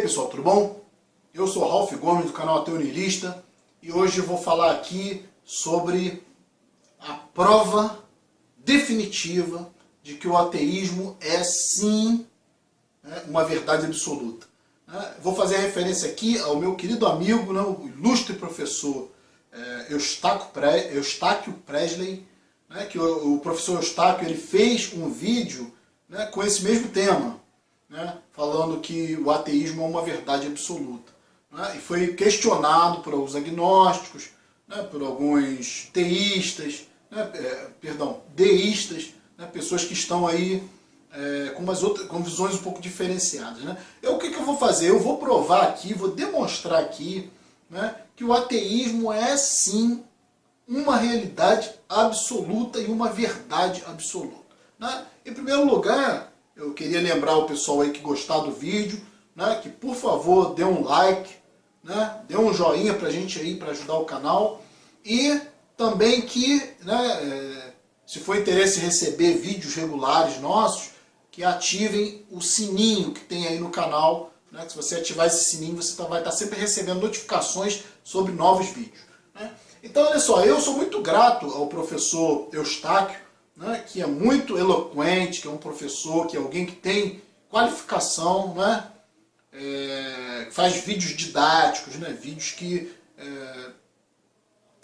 pessoal, tudo bom? Eu sou Ralph Gomes do canal Ateu Niilista e hoje eu vou falar aqui sobre a prova definitiva de que o ateísmo é sim uma verdade absoluta. Vou fazer referência aqui ao meu querido amigo, o ilustre professor Eustáquio Presley, que o professor Eustáquio ele fez um vídeo com esse mesmo tema, falando que o ateísmo é uma verdade absoluta. E foi questionado por alguns agnósticos, por alguns teístas, deístas, pessoas que estão aí com visões um pouco diferenciadas. O que eu vou fazer? Eu vou provar aqui, vou demonstrar aqui que o ateísmo é sim uma realidade absoluta e uma verdade absoluta. Em primeiro lugar, eu queria lembrar o pessoal aí que gostar do vídeo, que por favor dê um like, dê um joinha pra gente aí, para ajudar o canal. E também que, se for interesse em receber vídeos regulares nossos, que ativem o sininho que tem aí no canal. Se você ativar esse sininho, você vai estar sempre recebendo notificações sobre novos vídeos. Então, olha só, eu sou muito grato ao professor Eustáquio, que é muito eloquente, que é um professor, que é alguém que tem qualificação, faz vídeos didáticos, vídeos que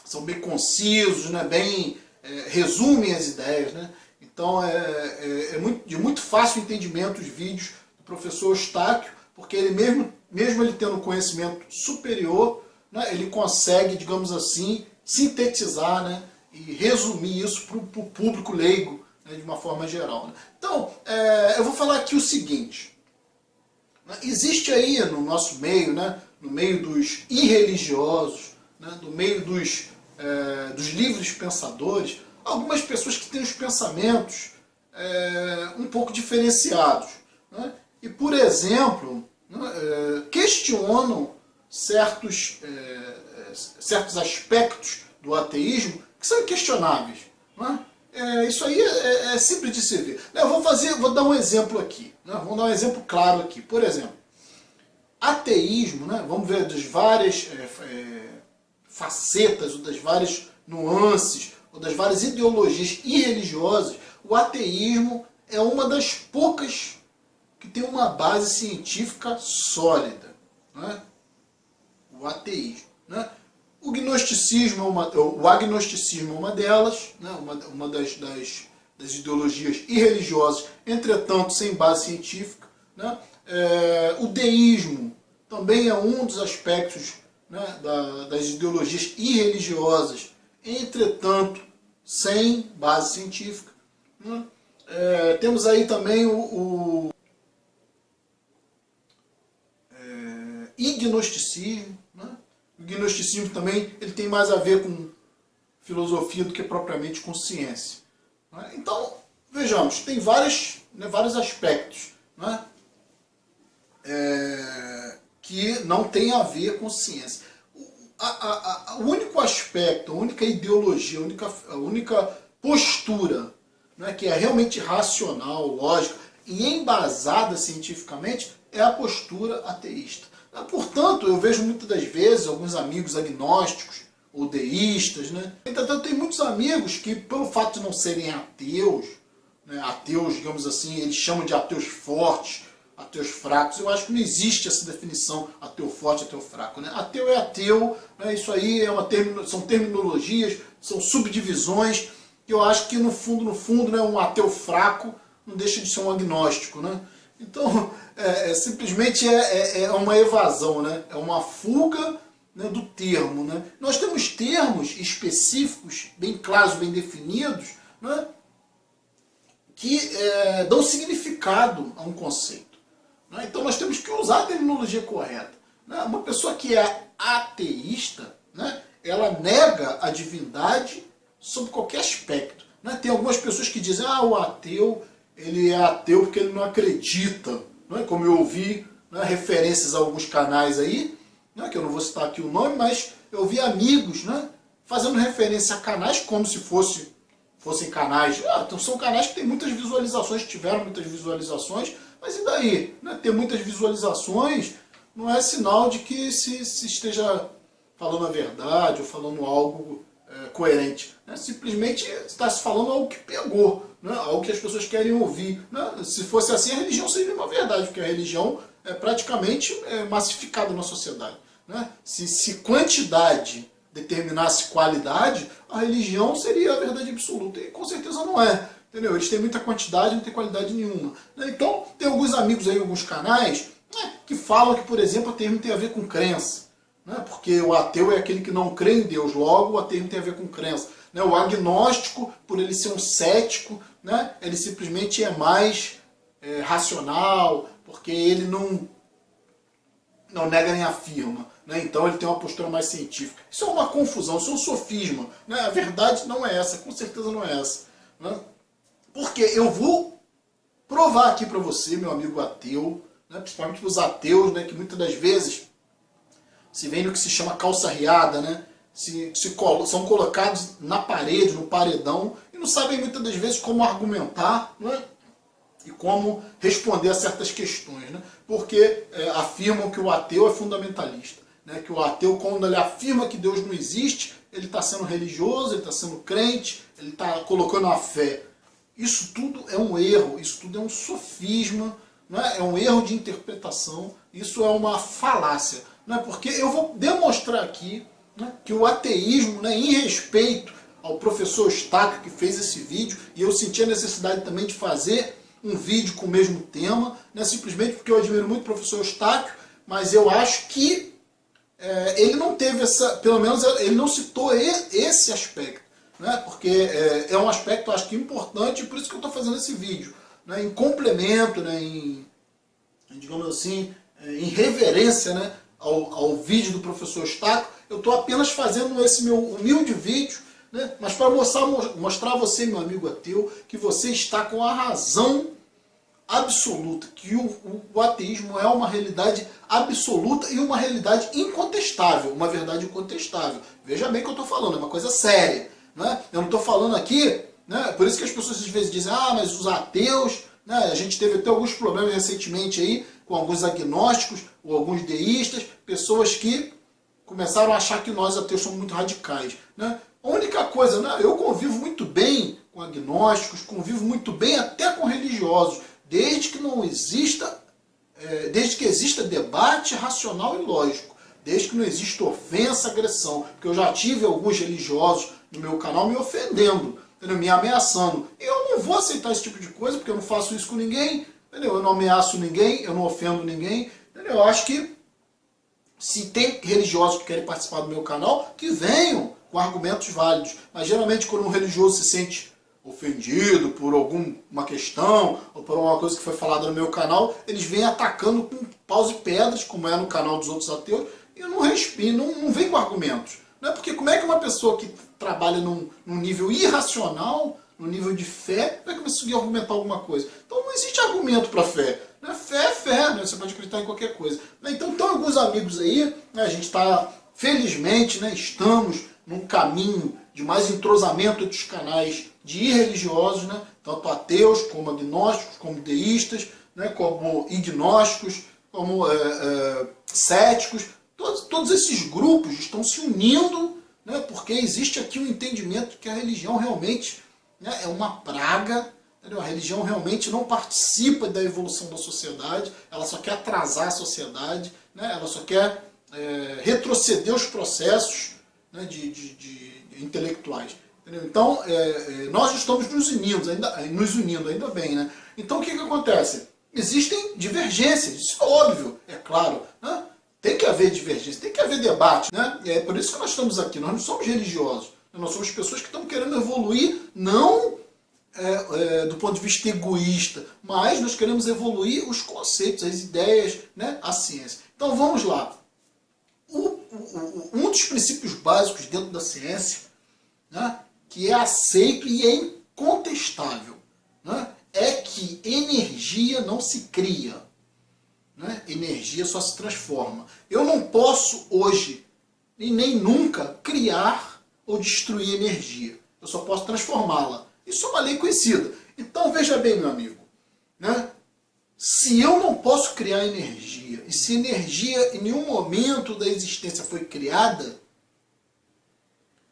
são bem concisos, resumem as ideias. Então é de muito fácil entendimento os vídeos do professor Eustáquio, porque ele mesmo ele tendo conhecimento superior, ele consegue, digamos assim, sintetizar e resumir isso para o público leigo, de uma forma geral. Então, eu vou falar aqui o seguinte. Existe aí no nosso meio, no meio dos irreligiosos, no meio dos livres pensadores, algumas pessoas que têm os pensamentos um pouco diferenciados. E, por exemplo, questionam certos aspectos do ateísmo que são inquestionáveis. Isso aí é simples de se ver. Vou dar um exemplo aqui. Vamos dar um exemplo claro aqui. Por exemplo, ateísmo, vamos ver das várias facetas, ou das várias nuances, ou das várias ideologias irreligiosas. O ateísmo é uma das poucas que tem uma base científica sólida. O ateísmo. O agnosticismo é uma delas, uma das ideologias irreligiosas, entretanto sem base científica. O deísmo também é um dos aspectos das ideologias irreligiosas, entretanto sem base científica. Temos aí também o ignosticismo. O gnosticismo também ele tem mais a ver com filosofia do que propriamente com ciência. Então, vejamos, tem vários aspectos que não tem a ver com ciência. O único aspecto, a única ideologia, a única postura que é realmente racional, lógica e embasada cientificamente é a postura ateísta. Portanto, eu vejo muitas das vezes alguns amigos agnósticos ou deístas. Entretanto, tem muitos amigos que, pelo fato de não serem ateus, ateus, digamos assim, eles chamam de ateus fortes, ateus fracos. Eu acho que não existe essa definição, ateu forte, ateu fraco. Ateu é ateu, isso aí são terminologias, são subdivisões, que eu acho que no fundo, um ateu fraco não deixa de ser um agnóstico. Então, simplesmente é uma evasão, é uma fuga do termo. Nós temos termos específicos, bem claros, bem definidos, que dão significado a um conceito. Então nós temos que usar a terminologia correta. Uma pessoa que é ateísta, ela nega a divindade sob qualquer aspecto. Tem algumas pessoas que dizem, o ateu ele é ateu porque ele não acredita. Como eu ouvi referências a alguns canais aí, que eu não vou citar aqui o nome, mas eu vi amigos fazendo referência a canais como se fossem canais. Então são canais que têm muitas visualizações, tiveram muitas visualizações, mas e daí? Ter muitas visualizações não é sinal de que se esteja falando a verdade ou falando algo coerente. Né? Simplesmente está se falando algo que pegou, né? Algo que as pessoas querem ouvir. Né? Se fosse assim, a religião seria uma verdade, porque a religião é praticamente massificada na sociedade. Né? Se quantidade determinasse qualidade, a religião seria a verdade absoluta, e com certeza não é. Entendeu? Eles têm muita quantidade e não tem qualidade nenhuma. Né? Então, tem alguns amigos aí, alguns canais, né, que falam que, por exemplo, o ateísmo tem a ver com crença. Né? Porque o ateu é aquele que não crê em Deus, logo o ateísmo tem a ver com crença. Né? O agnóstico, por ele ser um cético, né, ele simplesmente é mais racional, porque ele não nega nem afirma. Né? Então ele tem uma postura mais científica. Isso é uma confusão, isso é um sofisma. Né? A verdade não é essa, com certeza não é essa. Né? Porque eu vou provar aqui para você, meu amigo ateu, né, principalmente os ateus, né, que muitas das vezes se vem no que se chama calça riada, né, são colocados na parede, no paredão, e não sabem muitas das vezes como argumentar, né, e como responder a certas questões. Né, porque afirmam que o ateu é fundamentalista. Né, que o ateu, quando ele afirma que Deus não existe, ele está sendo religioso, ele está sendo crente, ele está colocando a fé. Isso tudo é um erro, isso tudo é um sofisma, né? É um erro de interpretação, isso é uma falácia. Né? Porque eu vou demonstrar aqui, né, que o ateísmo, né, em respeito ao professor Eustáquio que fez esse vídeo, e eu senti a necessidade também de fazer um vídeo com o mesmo tema, né, simplesmente porque eu admiro muito o professor Eustáquio, mas eu acho que ele não teve essa, pelo menos ele não citou esse aspecto. Né? Porque é um aspecto, acho que importante, e por isso que eu estou fazendo esse vídeo. Né? Em complemento, né? Digamos assim, em reverência, né? ao vídeo do professor Eustáquio, eu estou apenas fazendo esse meu humilde vídeo, né? Mas para mostrar a você, meu amigo ateu, que você está com a razão absoluta, que o ateísmo é uma realidade absoluta e uma realidade incontestável, uma verdade incontestável. Veja bem o que eu estou falando, é uma coisa séria. Né? Eu não estou falando aqui, né? Por isso que as pessoas às vezes dizem, mas os ateus, né? A gente teve até alguns problemas recentemente aí com alguns agnósticos ou alguns deístas, pessoas que começaram a achar que nós ateus somos muito radicais. Né? A única coisa, né? Eu convivo muito bem com agnósticos, convivo muito bem até com religiosos, desde que exista debate racional e lógico, desde que não exista ofensa, agressão, porque eu já tive alguns religiosos no meu canal me ofendendo, entendeu? Me ameaçando. E eu não vou aceitar esse tipo de coisa, porque eu não faço isso com ninguém, entendeu? Eu não ameaço ninguém, eu não ofendo ninguém, entendeu? Eu acho que se tem religiosos que querem participar do meu canal, que venham com argumentos válidos. Mas geralmente quando um religioso se sente ofendido por alguma questão, ou por alguma coisa que foi falada no meu canal, eles vêm atacando com paus e pedras, como é no canal dos outros ateus, e eu não respiro, não vem com argumentos. Né? Porque como é que uma pessoa que trabalha num nível irracional, num nível de fé, vai conseguir argumentar alguma coisa? Então não existe argumento para fé. Né? Fé é fé, né? Você pode acreditar em qualquer coisa. Então tem alguns amigos aí, né? A gente está, felizmente, né? Estamos num caminho de mais entrosamento entre os canais de irreligiosos, né? Tanto ateus, como agnósticos, como deístas, né? Como ignósticos, como céticos. Todos esses grupos estão se unindo, né, porque existe aqui um entendimento que a religião realmente, né, é uma praga. Entendeu? A religião realmente não participa da evolução da sociedade, ela só quer atrasar a sociedade, né, ela só quer retroceder os processos, né, de intelectuais. Entendeu? Então, nós estamos nos unindo, ainda bem. Né? Então, o que acontece? Existem divergências, isso é óbvio, é claro. Né? Tem que haver divergência, tem que haver debate. Né? E é por isso que nós estamos aqui. Nós não somos religiosos. Nós somos pessoas que estão querendo evoluir, não do ponto de vista egoísta, mas nós queremos evoluir os conceitos, as ideias, né? A ciência. Então vamos lá. Um dos princípios básicos dentro da ciência, né? Que é aceito e é incontestável, né? É que energia não se cria. Né? Energia só se transforma. Eu não posso hoje, e nem nunca, criar ou destruir energia. Eu só posso transformá-la. Isso é uma lei conhecida. Então veja bem, meu amigo. Né? se eu não posso criar energia, e se energia em nenhum momento da existência foi criada,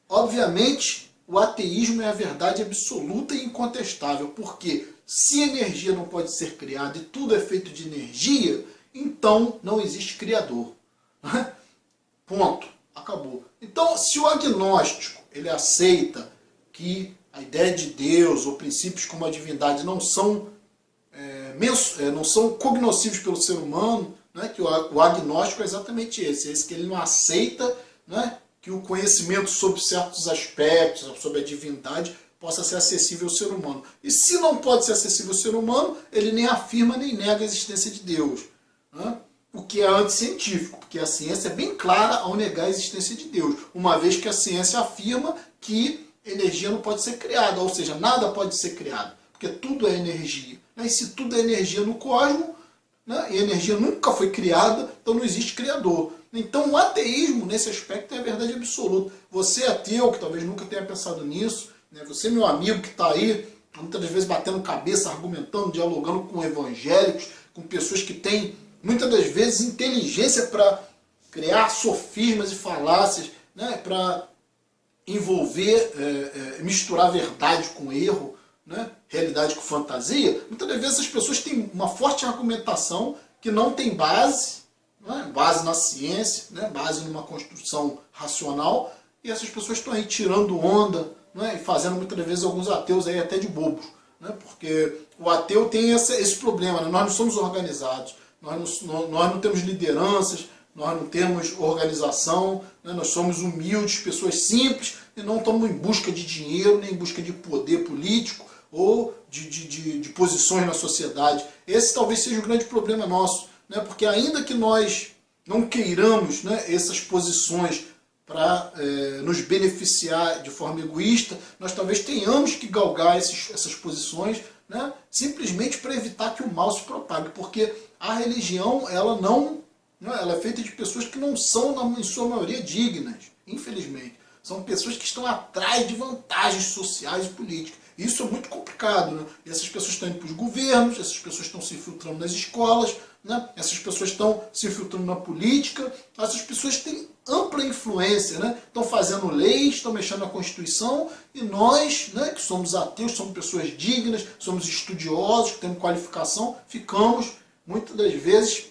obviamente o ateísmo é a verdade absoluta e incontestável, porque se energia não pode ser criada e tudo é feito de energia, então não existe Criador. Ponto. Acabou. Então, se o agnóstico ele aceita que a ideia de Deus ou princípios como a divindade não são cognoscíveis pelo ser humano, né, que o agnóstico é exatamente esse que ele não aceita, né, que o conhecimento sobre certos aspectos, sobre a divindade, possa ser acessível ao ser humano. E se não pode ser acessível ao ser humano, ele nem afirma nem nega a existência de Deus. Né? O que é anticientífico, porque a ciência é bem clara ao negar a existência de Deus, uma vez que a ciência afirma que energia não pode ser criada, ou seja, nada pode ser criado, porque tudo é energia. E se tudo é energia no cosmos, né, e a energia nunca foi criada, então não existe Criador. Então o ateísmo, nesse aspecto, é a verdade absoluta. Você ateu, que talvez nunca tenha pensado nisso, né, você meu amigo que está aí, muitas vezes batendo cabeça, argumentando, dialogando com evangélicos, com pessoas que têm, muitas das vezes, inteligência para criar sofismas e falácias, né, para envolver, misturar verdade com erro, né, realidade com fantasia. Muitas das vezes as pessoas têm uma forte argumentação que não tem base, né, base na ciência, né, base numa construção racional, e essas pessoas estão aí tirando onda, né, e fazendo muitas vezes alguns ateus aí até de bobos, né, porque o ateu tem esse problema, né, nós não somos organizados, nós não temos lideranças, nós não temos organização, né, nós somos humildes, pessoas simples, e não estamos em busca de dinheiro, nem em busca de poder político ou de posições na sociedade. Esse talvez seja o grande problema nosso, né, porque ainda que nós não queiramos, né, essas posições para nos beneficiar de forma egoísta, nós talvez tenhamos que galgar essas posições, né, simplesmente para evitar que o mal se propague, porque a religião ela é feita de pessoas que não são, em sua maioria, dignas, infelizmente. São pessoas que estão atrás de vantagens sociais e políticas. Isso é muito complicado, né? E essas pessoas estão indo para os governos, essas pessoas estão se infiltrando nas escolas, né? Essas pessoas estão se infiltrando na política, essas pessoas têm ampla influência, né? Estão fazendo leis, estão mexendo na Constituição, e nós, né, que somos ateus, somos pessoas dignas, somos estudiosos, que temos qualificação, ficamos, muitas das vezes,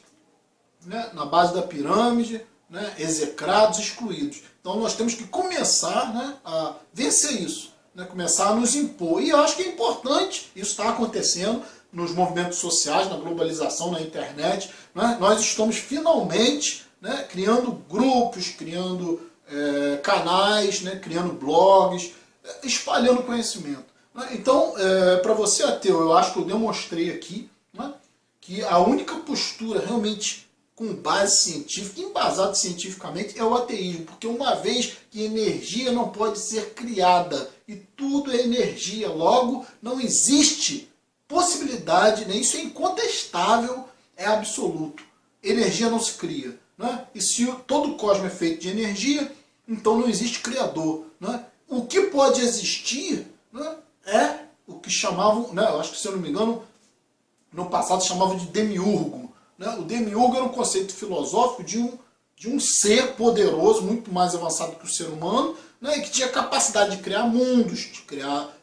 né, na base da pirâmide, né, execrados, excluídos. Então nós temos que começar, né, a vencer isso, né, começar a nos impor. E eu acho que é importante, isso está acontecendo nos movimentos sociais, na globalização, na internet. Né, nós estamos finalmente, né, criando grupos, criando canais, né, criando blogs, espalhando conhecimento. Né. Então, para você ateu, eu acho que eu demonstrei aqui, né, que a única postura realmente com base científica, embasado cientificamente, é o ateísmo. Porque uma vez que energia não pode ser criada e tudo é energia, logo não existe possibilidade, né? Isso é incontestável, é absoluto. Energia não se cria. Né? E se todo o cosmos é feito de energia, então não existe Criador. Né? O que pode existir, né, é o que chamavam, né, eu acho que, se eu não me engano, no passado chamavam de demiurgo. Né? O demiurgo era um conceito filosófico de um ser poderoso, muito mais avançado que o ser humano, né? E que tinha capacidade de criar mundos, de criar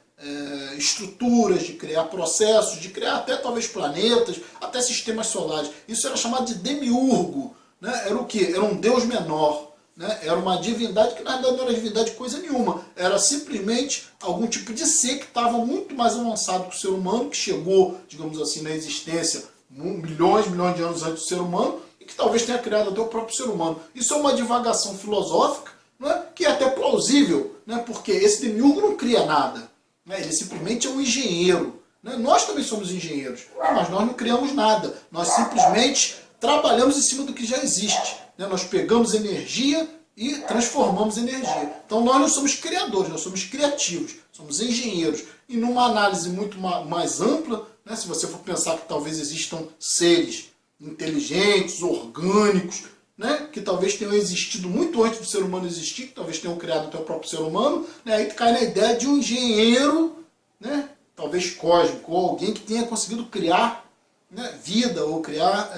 estruturas, de criar processos, de criar até talvez planetas, até sistemas solares. Isso era chamado de demiurgo. Né? Era o quê? Era um deus menor. Né? Era uma divindade que na verdade não era divindade coisa nenhuma. Era simplesmente algum tipo de ser que estava muito mais avançado que o ser humano, que chegou, digamos assim, na existência milhões de anos antes do ser humano, e que talvez tenha criado até o próprio ser humano. Isso é uma divagação filosófica, né, que é até plausível, né, porque esse demiurgo não cria nada. Né, ele simplesmente é um engenheiro. Né, nós também somos engenheiros, mas nós não criamos nada. Nós simplesmente trabalhamos em cima do que já existe. Né, nós pegamos energia e transformamos energia. Então nós não somos criadores, nós somos criativos, somos engenheiros. E numa análise muito mais ampla, né, se você for pensar que talvez existam seres inteligentes, orgânicos, né, que talvez tenham existido muito antes do ser humano existir, que talvez tenham criado até o próprio ser humano, né, aí cai na ideia de um engenheiro, né, talvez cósmico, ou alguém que tenha conseguido criar né, vida ou criar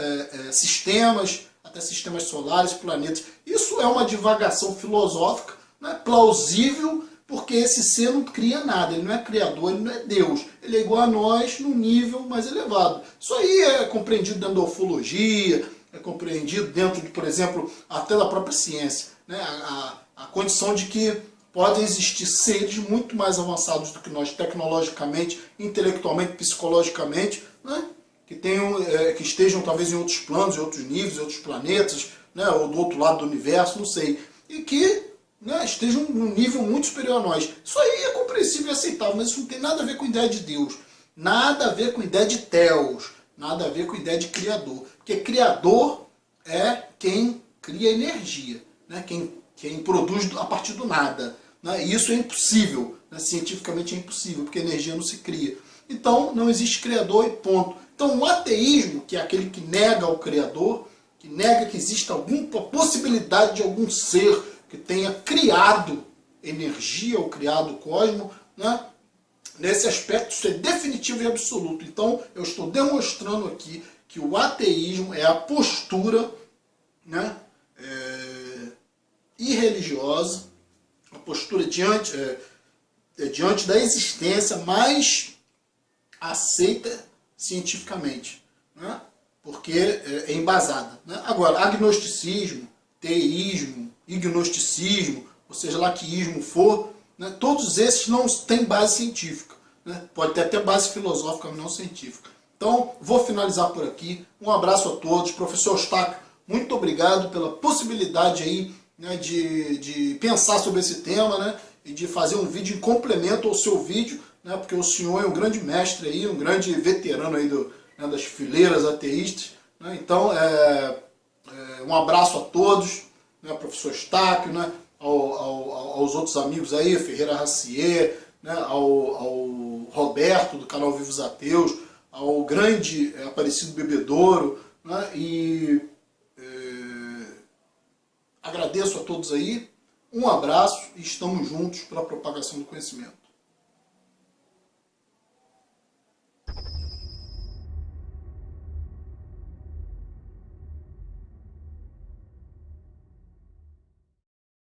sistemas, até sistemas solares, planetas. Isso é uma divagação filosófica, né, plausível, porque esse ser não cria nada, ele não é criador, ele não é Deus. Ele é igual a nós num nível mais elevado. Isso aí é compreendido dentro da ufologia, é compreendido dentro, de, por exemplo, até da própria ciência. Né? A condição de que podem existir seres muito mais avançados do que nós, tecnologicamente, intelectualmente, psicologicamente, né? Que estejam talvez em outros planos, em outros níveis, em outros planetas, né? Ou do outro lado do universo, não sei. E que, né, estejam num nível muito superior a nós. Isso aí é compreensível e aceitável, mas isso não tem nada a ver com a ideia de Deus. Nada a ver com a ideia de Theos. Nada a ver com a ideia de Criador. Porque Criador é quem cria energia, né? Quem produz a partir do nada. Né? E isso é impossível. Né? Cientificamente é impossível, porque a energia não se cria. Então não existe Criador e ponto. Então o ateísmo, que é aquele que nega o Criador, que nega que exista alguma possibilidade de algum ser que tenha criado energia ou criado o cosmos, né? Nesse aspecto isso é definitivo e absoluto. Então eu estou demonstrando aqui que o ateísmo é a postura, né, irreligiosa, a postura diante da existência mais aceita cientificamente, né? Porque é embasada. Né? Agora, agnosticismo, teísmo, ignosticismo, ou seja lá que ismo for, né? Todos esses não têm base científica. Né? Pode ter até base filosófica, mas não científica. Então, vou finalizar por aqui. Um abraço a todos. Professor Eustáquio, muito obrigado pela possibilidade aí, né, de pensar sobre esse tema, né, e de fazer um vídeo em complemento ao seu vídeo, né, porque o senhor é um grande mestre aí, um grande veterano aí né, das fileiras ateístas. Né, então, um abraço a todos, né, professor Eustáquio, né, aos outros amigos aí, Ferreira Racier, né, ao Roberto do canal Vivos Ateus, ao grande Aparecido Bebedouro, né, e agradeço a todos aí, um abraço e estamos juntos pela propagação do conhecimento.